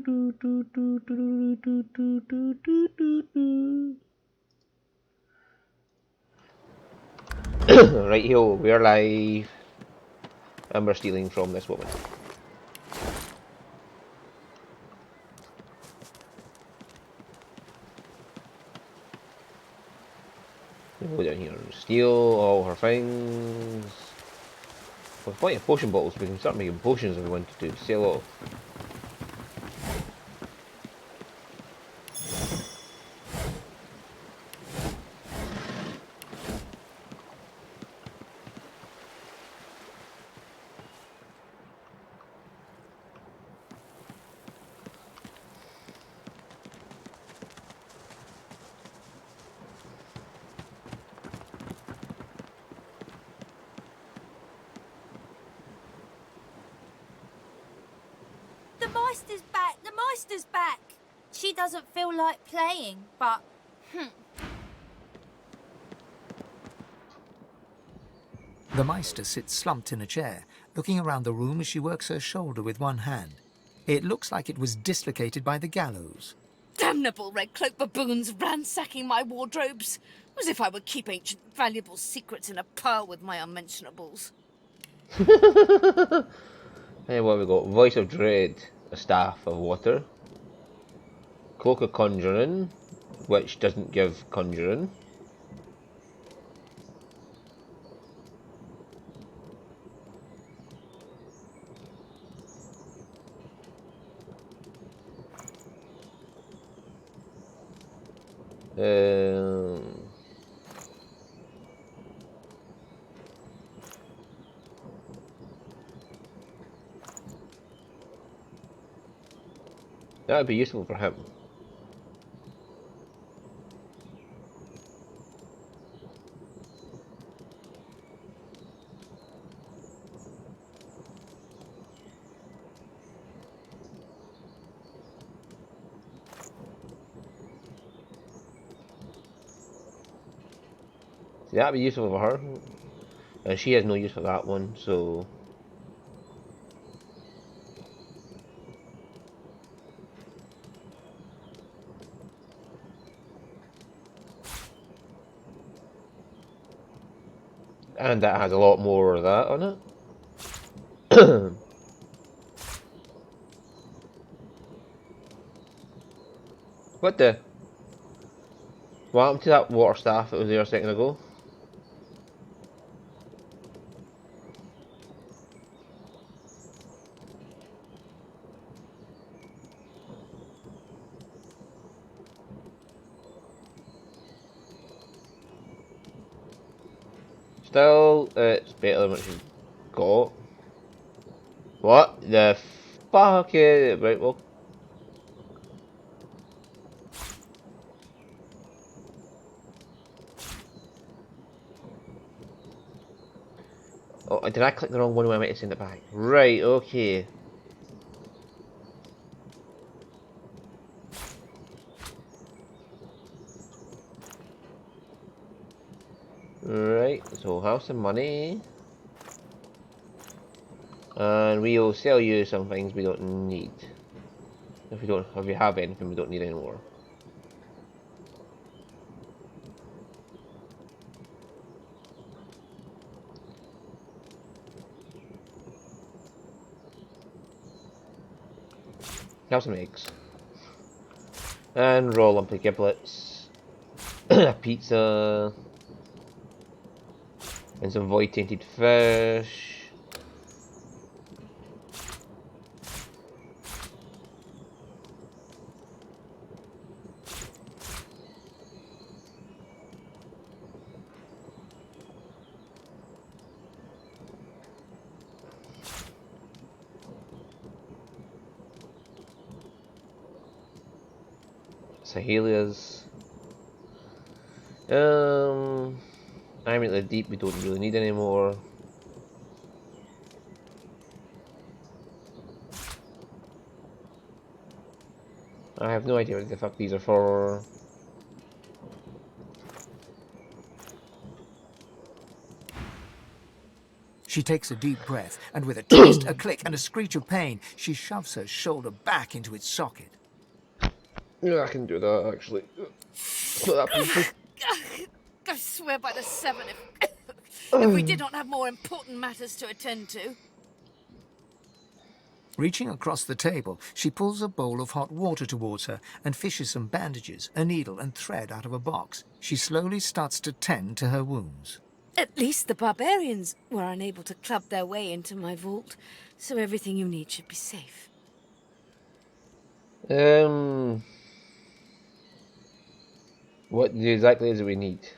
Right here, we're live, and we're stealing from this woman. We go down here and steal all her things. With plenty of potion bottles, we can start making potions if we want to sell off. The Meister's back! The Meister's back! She doesn't feel like playing, but... The Meister sits slumped in a chair, looking around the room as she works her shoulder with one hand. It looks like it was dislocated by the gallows. Damnable red cloak baboons ransacking my wardrobes, as if I would keep ancient valuable secrets in a pile with my unmentionables. Hey, what have we got? Voice of Dread, a staff of water. Cloak of Conjuring, which doesn't give conjuring. That would be useful for him. See, that'd be useful for her. And she has no use for that one, so... And that has a lot more of that on it. What the? What happened to that water staff that was there a second ago? Still, it's better than what she's got. What the fuck is it? Right, well. Oh, did I click the wrong one when I meant to send it back? Right, okay. Right, so have some money. And we'll sell you some things we don't need. If you have anything we don't need anymore. Have some eggs. And raw lumpy giblets. A pizza. And some void tainted fish. Sahelias. I'm at the deep we don't really need anymore. I have no idea what the fuck these are for. She takes a deep breath, and with a twist, a click, and a screech of pain, she shoves her shoulder back into its socket. Yeah, I can do that, actually. It's not that painful. I swear by the seven if we did not have more important matters to attend to. Reaching across the table, she pulls a bowl of hot water towards her and fishes some bandages, a needle, and thread out of a box. She slowly starts to tend to her wounds. At least the barbarians were unable to club their way into my vault, so everything you need should be safe. What exactly is it we need?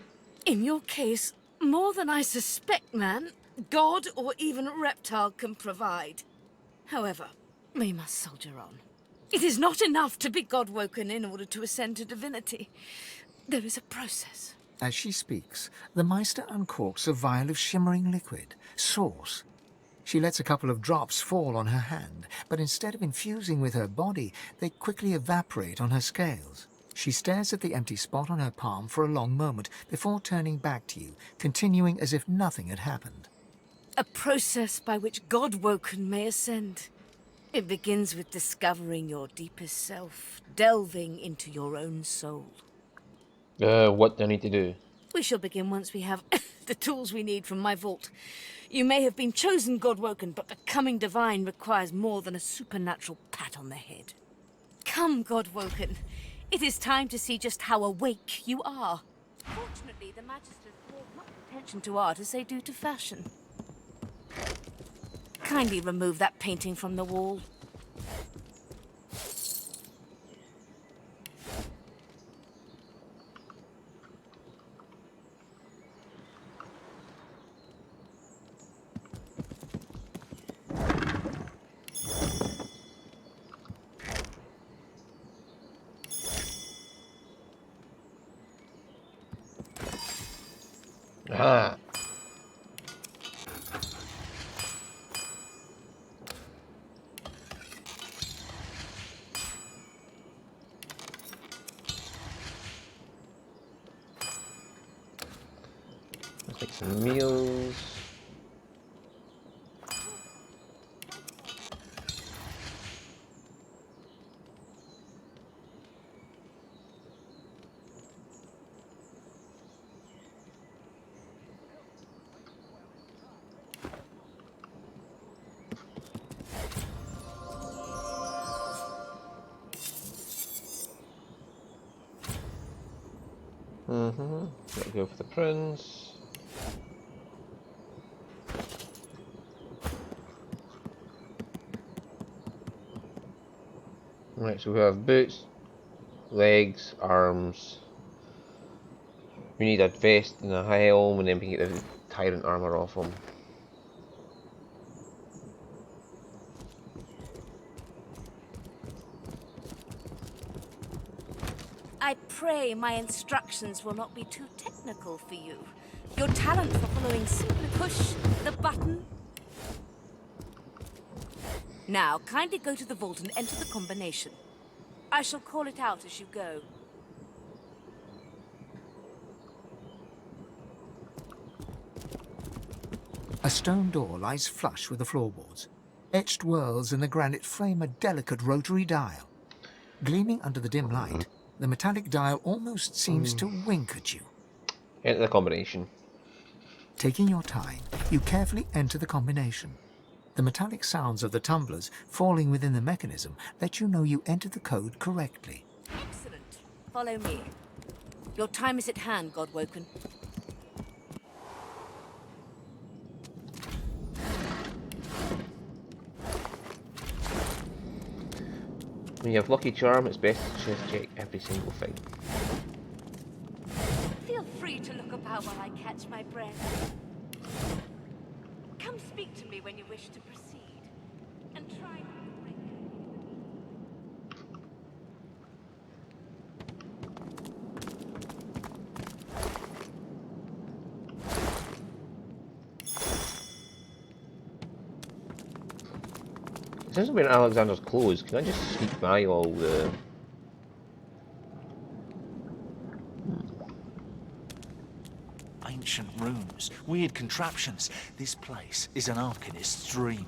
In your case, more than I suspect, man, God or even reptile can provide. However, we must soldier on. It is not enough to be God-woken in order to ascend to divinity. There is a process. As she speaks, the Meister uncorks a vial of shimmering liquid, sauce. She lets a couple of drops fall on her hand, but instead of infusing with her body, they quickly evaporate on her scales. She stares at the empty spot on her palm for a long moment before turning back to you, continuing as if nothing had happened. A process by which God-woken may ascend. It begins with discovering your deepest self, delving into your own soul. What do I need to do? We shall begin once we have the tools we need from my vault. You may have been chosen God-woken, but becoming divine requires more than a supernatural pat on the head. Come, God-woken. It is time to see just how awake you are. Fortunately, the Magisters pay as much attention to art as they do to fashion. Kindly remove that painting from the wall. Ah. Let's make some meals. Gotta go for the prince. Right, so we have boots, legs, arms. We need a vest and a helm, and then we can get the tyrant armor off him. I pray my instructions will not be too technical for you. Your talent for following simply push the button. Now, kindly go to the vault and enter the combination. I shall call it out as you go. A stone door lies flush with the floorboards. Etched whorls in the granite frame a delicate rotary dial. Gleaming under the dim light, the metallic dial almost seems to wink at you. Enter the combination. Taking your time, you carefully enter the combination. The metallic sounds of the tumblers falling within the mechanism let you know you entered the code correctly. Excellent. Follow me. Your time is at hand, God-woken. When you have Lucky Charm, it's best to just check every single thing. Feel free to look about while I catch my breath. Come speak to me when you wish to proceed, and try not to break Since we're in Alexander's clothes, can I just sneak by all the... Ain't ancient runes, weird contraptions. This place is an alchemist's dream.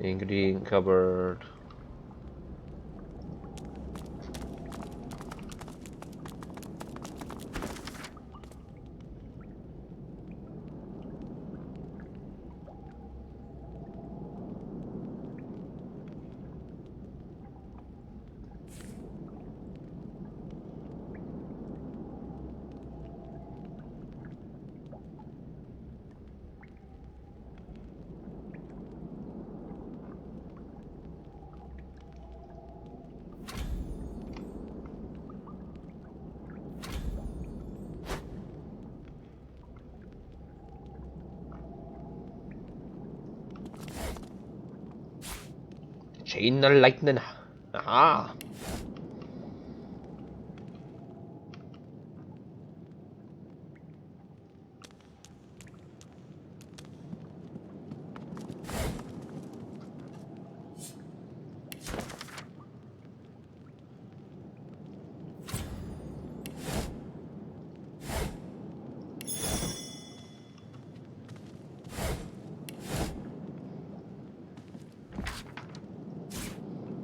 Ingredient cupboard. Chain of lightning. Aha!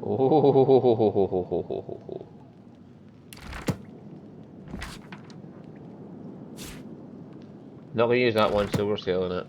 Oh. Not gonna use that one, so we're selling it.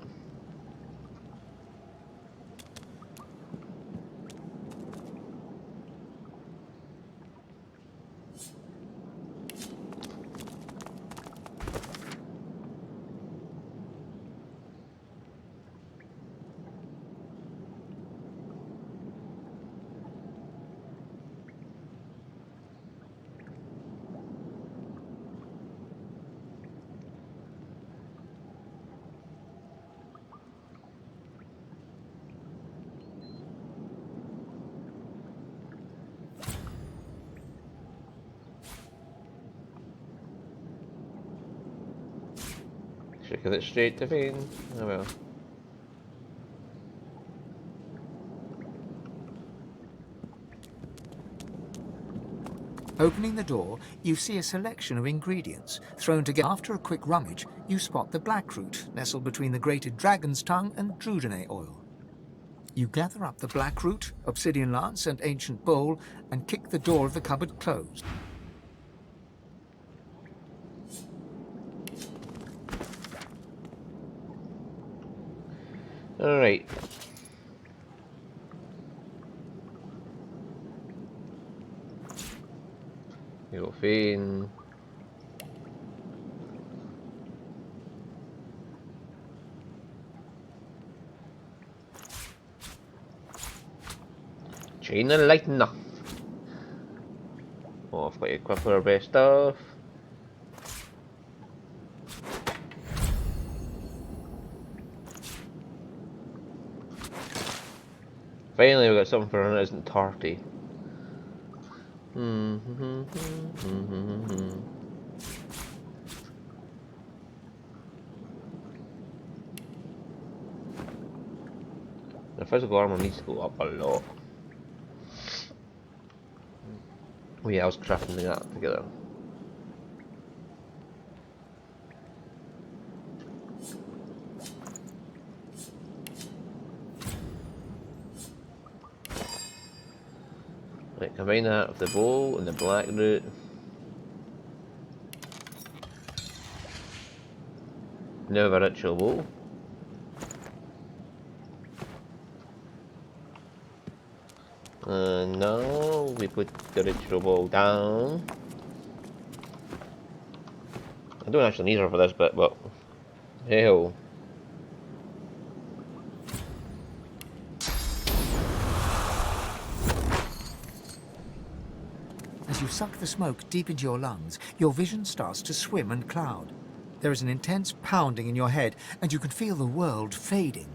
Should give it straight to vein. Oh well. Opening the door, you see a selection of ingredients thrown together. After a quick rummage, you spot the blackroot nestled between the grated dragon's tongue and drudene oil. You gather up the blackroot, obsidian lance, and ancient bowl, and kick the door of the cupboard closed. Alright. You go vein. Chain of lightning. Oh, I've got to equip our best stuff. Finally, we got something for it that isn't tarty. The physical armor needs to go up a lot. Oh yeah, I was crafting that together. Right, combine that with the bow and the black root. Now the ritual bow. And now we put the ritual bow down. I don't actually need her for this bit, but hey ho. As you suck the smoke deep into your lungs, your vision starts to swim and cloud. There is an intense pounding in your head, and you can feel the world fading.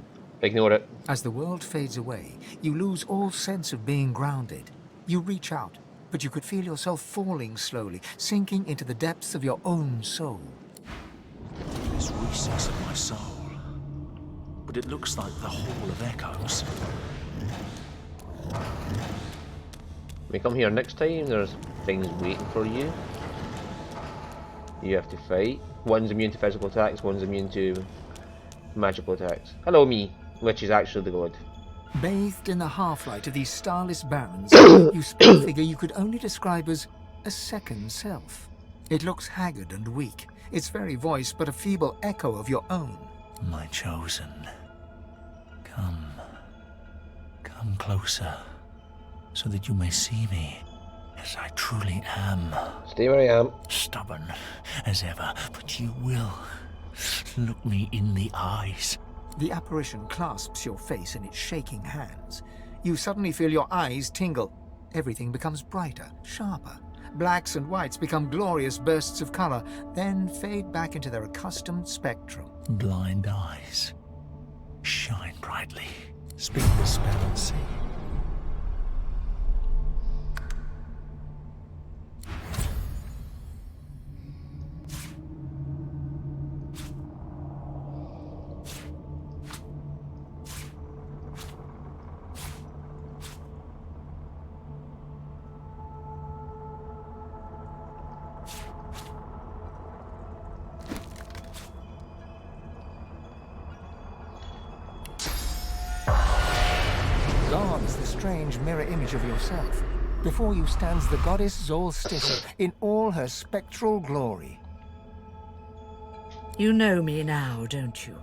Ignore it. As the world fades away, you lose all sense of being grounded. You reach out, but you could feel yourself falling slowly, sinking into the depths of your own soul. This recess of my soul. But it looks like the Hall of Echoes. When you come here next time, there's things waiting for you. you have to fight. One's immune to physical attacks, one's immune to magical attacks. Hello, me, which is actually the god. Bathed in the half-light of these starless barrens, you spot a figure you could only describe as a second self. It looks haggard and weak, its very voice but a feeble echo of your own. My chosen. Come closer, so that you may see me as I truly am. Stay where I am. Stubborn as ever, but you will look me in the eyes. The apparition clasps your face in its shaking hands. You suddenly feel your eyes tingle. Everything becomes brighter, sharper. Blacks and whites become glorious bursts of color, then fade back into their accustomed spectrum. Blind eyes, shine brightly. Speak the spell and see. Gone is the strange mirror image of yourself. Before you stands the goddess Zolstissa in all her spectral glory. You know me now, don't you?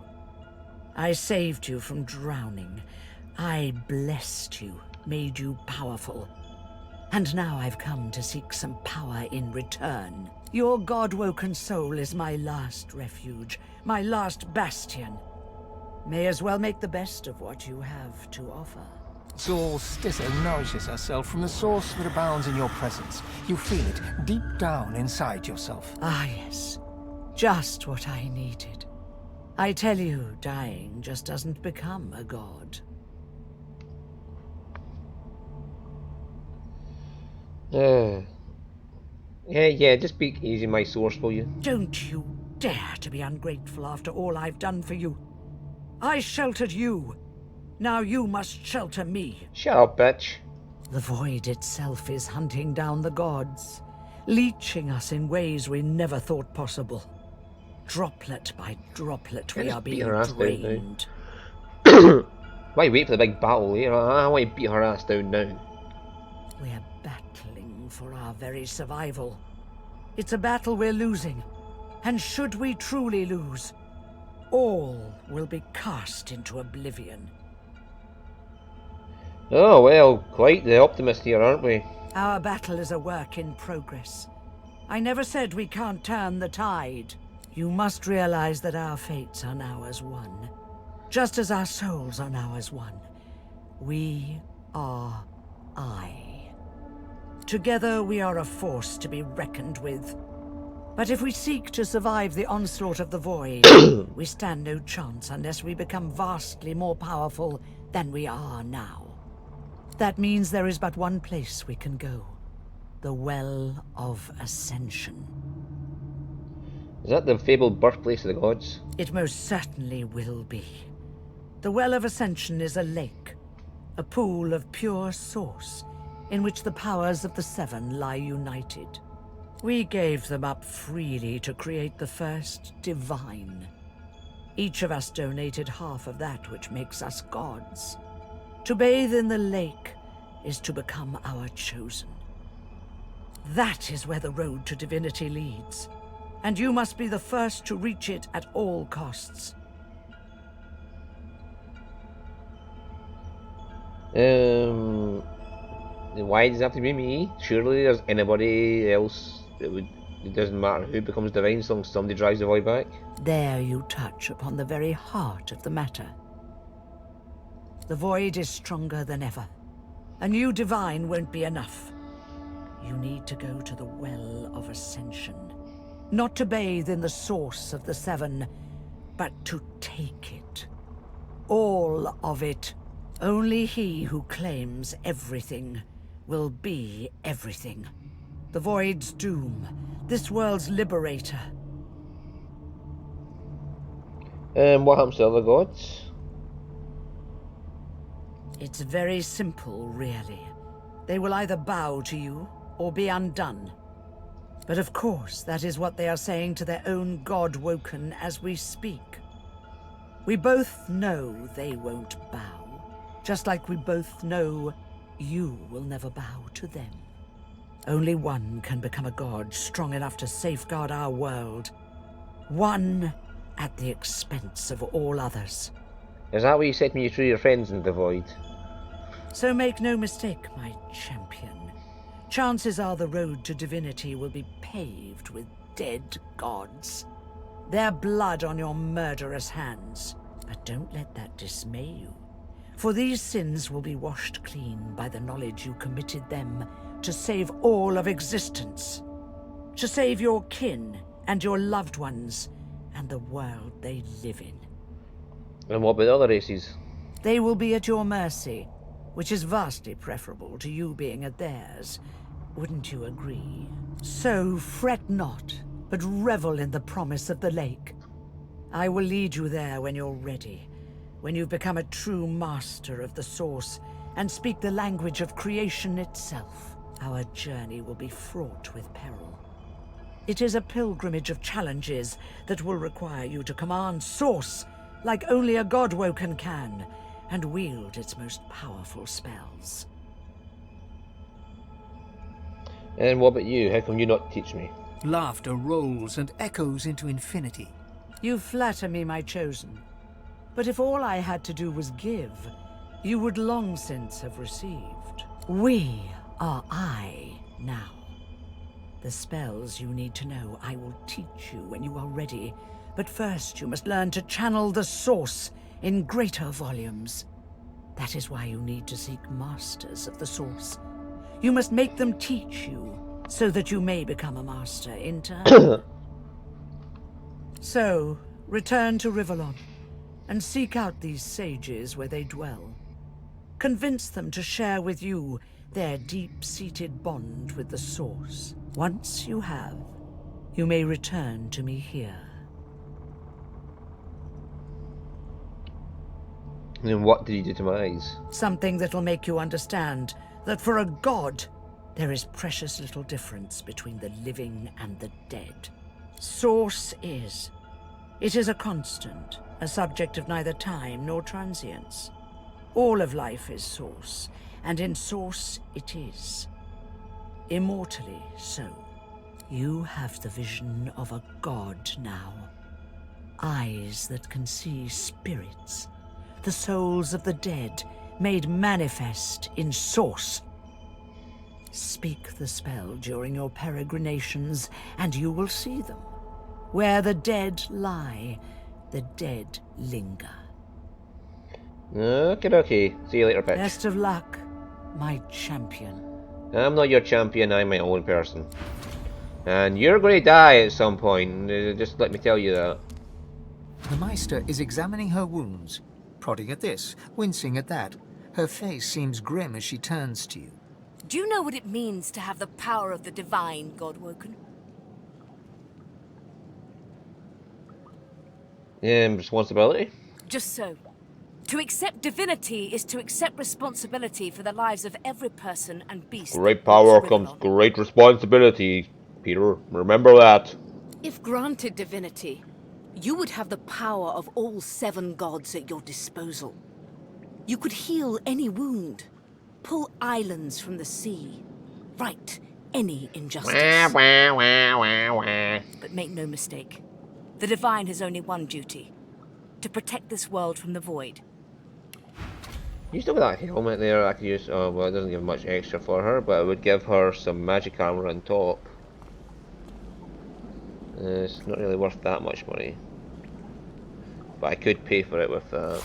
I saved you from drowning. I blessed you, made you powerful. And now I've come to seek some power in return. Your god-woken soul is my last refuge, my last bastion. May as well make the best of what you have to offer. Zolstissa nourishes herself from the source that abounds in your presence. You feel it deep down inside yourself. Ah, yes. Just what I needed. I tell you, dying just doesn't become a god. Yeah, just be easy, my source, will you? Don't you dare to be ungrateful after all I've done for you. I sheltered you. Now you must shelter me. Shut up, bitch. The void itself is hunting down the gods, leeching us in ways we never thought possible. Droplet by droplet, we just are beat being her ass down now. drained. Why wait for the big battle later? I want to beat her ass down now. We're battling for our very survival. It's a battle we're losing. And should we truly lose, all will be cast into oblivion. Oh, well, quite the optimist here, aren't we? Our battle is a work in progress. I never said we can't turn the tide. You must realize that our fates are now as one. Just as our souls are now as one. We are I. Together we are a force to be reckoned with. But if we seek to survive the onslaught of the void, we stand no chance unless we become vastly more powerful than we are now. That means there is but one place we can go. The Well of Ascension. Is that the fabled birthplace of the gods? It most certainly will be. The Well of Ascension is a lake, a pool of pure source, in which the powers of the Seven lie united. We gave them up freely to create the first divine. Each of us donated half of that which makes us gods. To bathe in the lake is to become our chosen. That is where the road to divinity leads, and you must be the first to reach it at all costs. Why does it have to be me? Surely there's anybody else that would... It doesn't matter who becomes divine as long as somebody drives the void back. There you touch upon the very heart of the matter. The void is stronger than ever. A new divine won't be enough. You need to go to the Well of Ascension. Not to bathe in the source of the Seven, but to take it. All of it. Only he who claims everything will be everything. The void's doom, this world's liberator. What happens to other gods? It's very simple, really. They will either bow to you or be undone. But of course, that is what they are saying to their own god Woken as we speak. We both know they won't bow, just like we both know you will never bow to them. Only one can become a god strong enough to safeguard our world. One at the expense of all others. Is that what you said when you threw your friends into the void? So make no mistake, my champion. Chances are the road to divinity will be paved with dead gods. Their blood on your murderous hands. But don't let that dismay you. For these sins will be washed clean by the knowledge you committed them to save all of existence. To save your kin and your loved ones and the world they live in. And what about the other races? They will be at your mercy, which is vastly preferable to you being at theirs. Wouldn't you agree? So fret not, but revel in the promise of the lake. I will lead you there when you're ready, when you've become a true master of the Source and speak the language of creation itself. Our journey will be fraught with peril. It is a pilgrimage of challenges that will require you to command Source like only a Godwoken can, and wield its most powerful spells. And what about you? How come you not teach me? Laughter rolls and echoes into infinity. You flatter me, my chosen. But if all I had to do was give, you would long since have received. We are I now. The spells you need to know I will teach you when you are ready. But first you must learn to channel the Source in greater volumes. That is why you need to seek masters of the Source. You must make them teach you, so that you may become a master in turn. So, return to Rivellon, and seek out these sages where they dwell. Convince them to share with you their deep-seated bond with the Source. Once you have, you may return to me here. And what did you do to my eyes? Something that'll make you understand that for a god, there is precious little difference between the living and the dead. Source is. It is a constant, a subject of neither time nor transience. All of life is Source, and in Source it is. Immortally so. You have the vision of a god now. Eyes that can see spirits. The souls of the dead, made manifest in Source. Speak the spell during your peregrinations, and you will see them. Where the dead lie, the dead linger. Okay. See you later, bitch. Best of luck, my champion. I'm not your champion, I'm my own person. And you're going to die at some point, just let me tell you that. The Meister is examining her wounds, prodding at this, wincing at that. Her face seems grim as she turns to you. Do you know what it means to have the power of the divine, Godwoken? Responsibility? Just so. To accept divinity is to accept responsibility for the lives of every person and beast. Great power comes great responsibility, Peter. Remember that. If granted divinity, you would have the power of all 7 gods at your disposal. You could heal any wound, pull islands from the sea, right any injustice. But make no mistake, the Divine has only one duty: to protect this world from the void. You still got that helmet there I could use. Oh, well, it doesn't give much extra for her, but it would give her some magic armor on top. It's not really worth that much money. But I could pay for it with that.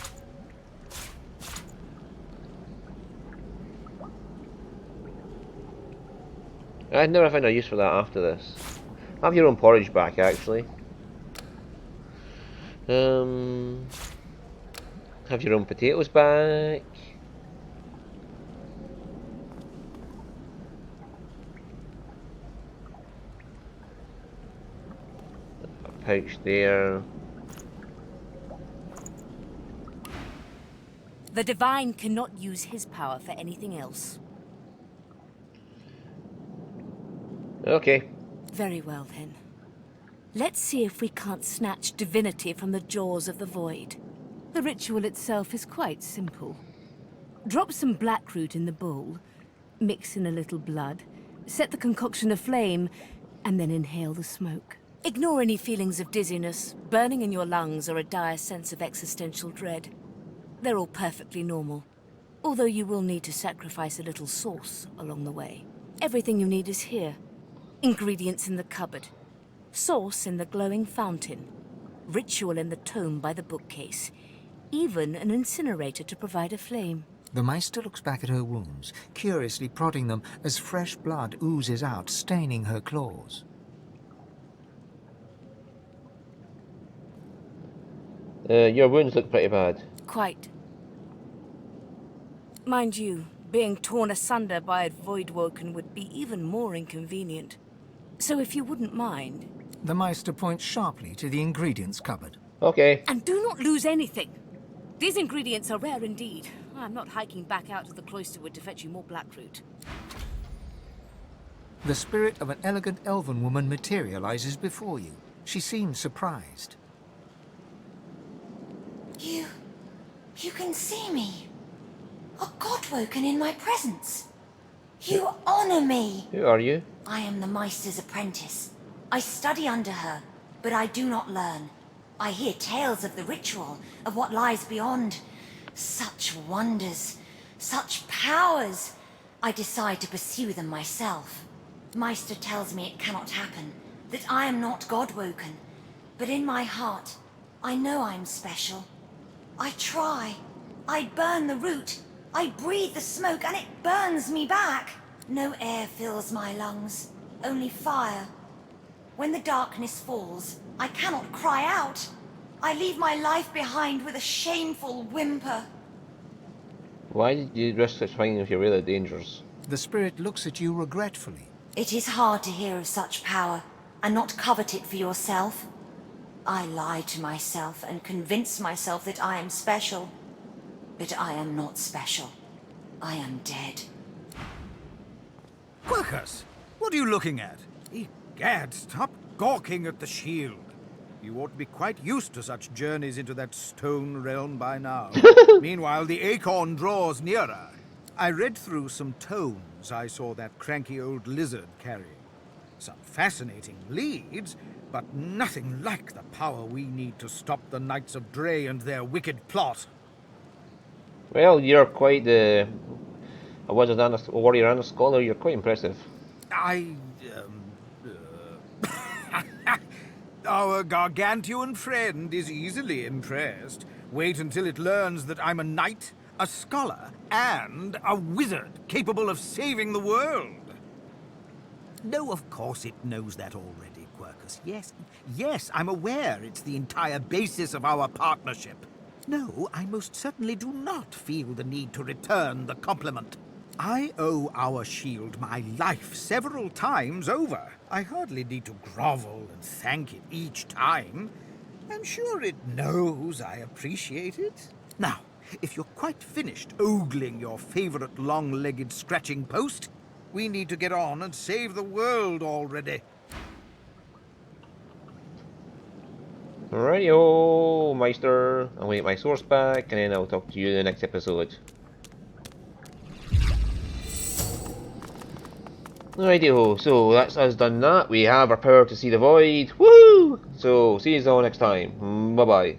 I'd never find a use for that after this. Have your own porridge back, actually. Have your own potatoes back. A pouch there. The Divine cannot use his power for anything else. Okay. Very well, then. Let's see if we can't snatch Divinity from the jaws of the void. The ritual itself is quite simple. Drop some blackroot in the bowl, mix in a little blood, set the concoction aflame, and then inhale the smoke. Ignore any feelings of dizziness, burning in your lungs, or a dire sense of existential dread. They're all perfectly normal, although you will need to sacrifice a little sauce along the way. Everything you need is here. Ingredients in the cupboard. Sauce in the glowing fountain. Ritual in the tome by the bookcase. Even an incinerator to provide a flame. The Meister looks back at her wounds, curiously prodding them as fresh blood oozes out, staining her claws. Your wounds look pretty bad. Quite. Mind you, being torn asunder by a Voidwoken would be even more inconvenient. So if you wouldn't mind... The Meister points sharply to the ingredients cupboard. Okay. And do not lose anything. These ingredients are rare indeed. I'm not hiking back out to the Cloisterwood to fetch you more blackroot. The spirit of an elegant elven woman materializes before you. She seems surprised. You can see me. A godwoken in my presence. You honor me. Who are you? I am the Meister's apprentice. I study under her, but I do not learn. I hear tales of the ritual, of what lies beyond. Such wonders, such powers. I decide to pursue them myself. Meister tells me it cannot happen, that I am not godwoken. But in my heart, I know I'm special. I try. I burn the root. I breathe the smoke and it burns me back. No air fills my lungs, only fire. When the darkness falls, I cannot cry out. I leave my life behind with a shameful whimper. Why did you risk such things if you're really dangerous? The spirit looks at you regretfully. It is hard to hear of such power and not covet it for yourself. I lie to myself and convince myself that I am special. But I am not special. I am dead. Quercus, what are you looking at? Egad, stop gawking at the shield. You ought to be quite used to such journeys into that stone realm by now. Meanwhile, the acorn draws nearer. I read through some tomes I saw that cranky old lizard carrying. Some fascinating leads, but nothing like the power we need to stop the Knights of Dre and their wicked plot. Well, you're quite a wizard and a warrior and a scholar. You're quite impressive. Our gargantuan friend is easily impressed. Wait until it learns that I'm a knight, a scholar, and a wizard capable of saving the world. No, of course it knows that already, Quercus. Yes, I'm aware it's the entire basis of our partnership. No, I most certainly do not feel the need to return the compliment. I owe our shield my life several times over. I hardly need to grovel and thank it each time. I'm sure it knows I appreciate it. Now, if you're quite finished ogling your favorite long-legged scratching post, we need to get on and save the world already. Alrighty-o, Meister. I'll get my source back, and then I'll talk to you in the next episode. Alrighty-o, so that's us done that. We have our power to see the void. Woohoo! So, see you all next time. Bye-bye.